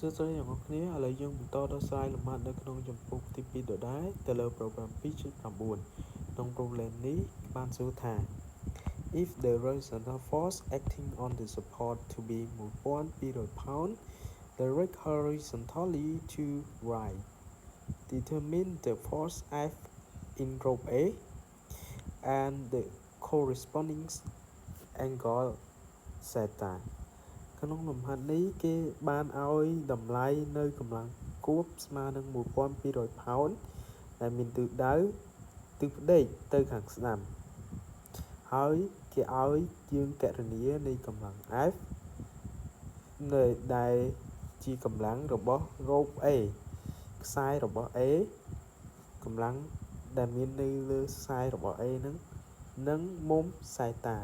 សួស្តីអ្នកនរគ្នាឥឡូវយើងបន្តដោះស្រាយលំហាត់នៅក្នុងចម្ពោះទី2ដដែលទៅលើ program 2.9 ក្នុង problem នេះបានសួរថា if the horizontal force acting on the support to be 1200 pound direct horizontally to right determine the force F in group A and the corresponding angle theta ក្នុងលំហាត់នេះគេបានឲ្យតម្លៃនៅកម្លាំងគួបស្មើនឹង1200 pound ដែលមានទិសដៅទិសផ្ដេកទៅខាងស្ដាំហើយគេឲ្យយើងគណនានៃកម្លាំង F នៅដែលជាកម្លាំងរបស់ rho A ខ្សែរបស់ A កម្លាំងដែលមាននៅលើខ្សែរបស់ A ហ្នឹងនិងមុំ theta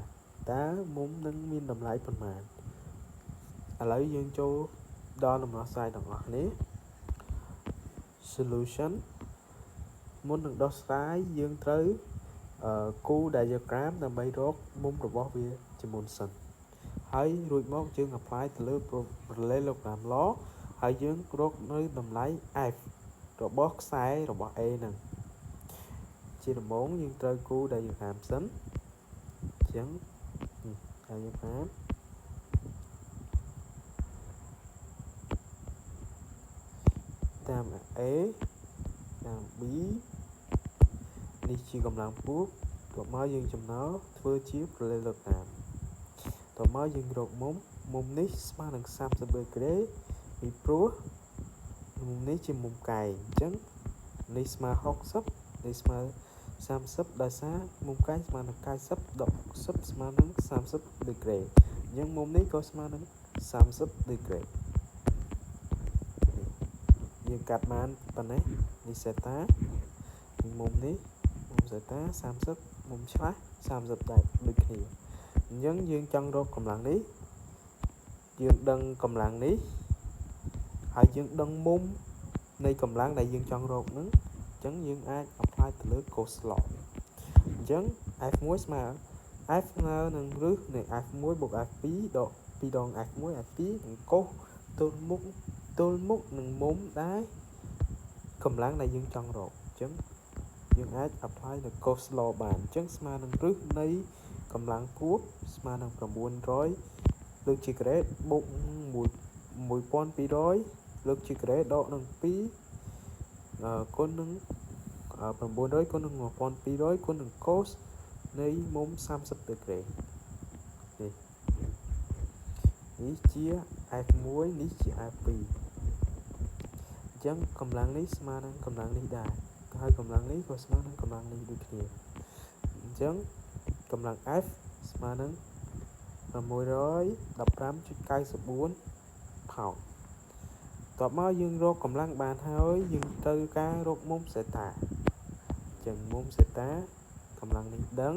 តើមុំនឹងមានតម្លៃប៉ុន្មានឥឡូវយើងចូលដល់ដំណោះស្រាយទាំងអស់គ្នា solution មុននឹងដោះស្រាយយើងត្រូវគូ diagram ដើម្បីរកមុំរបស់វាជាមុនសិនហើយរួចមកយើង apply ទៅលើ parallelogram law ហើយយើងរកនៅតម្លៃ F របស់ខ្សែរបស់ A ហ្នឹងជាដំបូងយើងត្រូវគូ diagram សិនអញ្ចឹង diagramតាម A តាម B នេះជាកម្លាំងពោះតមកយើងចំណោធ្វើជា parallelogram តមកយើងរកមុំនេះស្មើនឹង30ដឺក្រេពីព្រោះមុំនេះជាមុំកែងអញ្ចឹងនេះស្មើ60នេះស្មើ30ដោយសារមុំកែងស្មើនឹង90ដក60ស្មើនឹង30ដឺក្រេអញ្ចឹងមុំនេះក៏ស្មើនឹង30ដឺក្រេយើងកាត់បានប៉ុណ្ណេះនេះ theta មុំនេះមុំ theta 30មុំឆ្លាស់30ដែរដូចគ្នាអញ្ចឹងយើងចង់រកកម្លាំងនេះយើងដឹងកម្លាំងនេះហើយយើងដឹងមុំនៃកម្លាំងដែលយើងចង់រកហ្នឹងអញ្ចឹងយើងអាច apply ទៅលើ cos law អញ្ចឹង F1 ស្មើ F ស្មើនឹងរឹសនៃ F1 បូក F2 ដក2ដង F1 F2 និង cos ទល់មុខនឹងមុំដែរកម្លាំងដែលយើងចង់រកអញ្ចឹងយើងអាច apply នៅ cos law បានអញ្ចឹងស្មើនឹងរឹសនៃកម្លាំងគួបស្មើនឹង900លើកជាក្រេតបូក1200លើកជាក្រេតដកនឹង2គុណនឹង900គុណនឹង1200គុណនឹង cos នៃមុំ30ដឺក្រេនេះជា F1 នេះជា F2 អញ្ចឹងកម្លាំងនេះស្មើនឹងកម្លាំងនេះដែរហើយកម្លាំងនេះក៏ស្មើនឹងកម្លាំងនេះដូចគ្នាអញ្ចឹងកម្លាំង F ស្មើនឹង615.94 pound តបមកយើងរកកម្លាំងបានហើយយើងត្រូវការរកមុំ theta អញ្ចឹងមុំ theta កម្លាំងនេះដឹង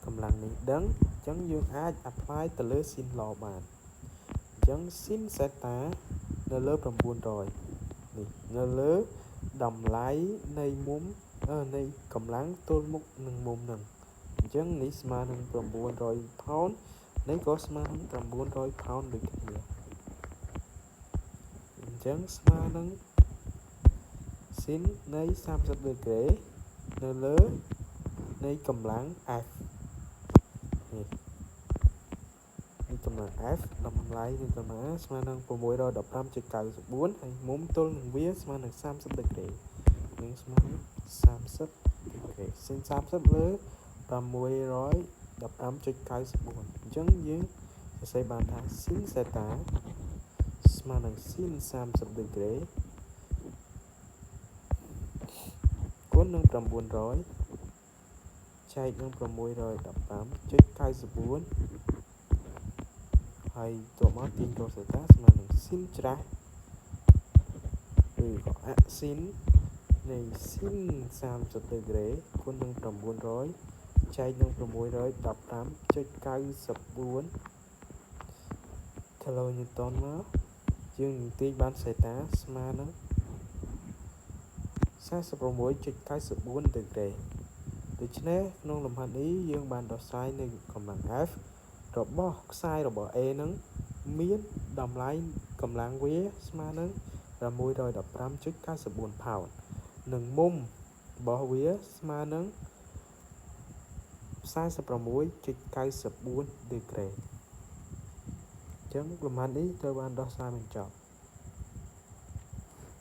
កម្លាំងនេះដឹងអញ្ចឹងយើងអាច apply ទៅលើ sin law បានអញ្ចឹង sin theta នៅលើ900នេះនៅលើតម្លៃនៃមុំនៃកម្លាំងទល់មុខនឹងមុំហ្នឹងអញ្ចឹងនេះស្មើនឹង900 pound នេះក៏ស្មើនឹង900 pound ដូចគ្នាអញ្ចឹងស្មើនឹង sin នៃ30ដឺក្រេនៅលើនៃកម្លាំង F នេះកម្លាំង F តម្លៃនៃកម្លាំង ស្មើនឹង615.94ហើយមុំទល់នឹងវាស្មើនឹង30ដឺក្រេនឹងស្មើនឹង30ដឺក្រេ sin 30លើ615.94អញ្ចឹងយើងសរសេរបានថា sin theta ស្មើនឹង sin 30ដឺក្រេគុណនឹង900ចែកនឹង615.94ហើយតមកទាញ cos theta ស្មើនឹង sin ច្រាស់ឬក៏ sin នៃ sin 30ដឺក្រេគុណនឹង900ចែកនឹង615.94 គីឡូញូតនមកយើងនឹងទាញបាន theta ស្មើនឹង 46.94 ដឺក្រេដូច្នេះក្នុងលំហាត់នេះយើងបានដោះស្រាយនៅកម្លាំង F របស់ខ្សែរបស់ A នឹងមានតម្លៃ កម្លាំងវាស្មើនឹង 615.94 pound និងមុំរបស់វាស្មើនឹង 46.94 ដឺក្រេ អញ្ចឹងលំហាត់នេះត្រូវបានដោះស្រាយបញ្ចប់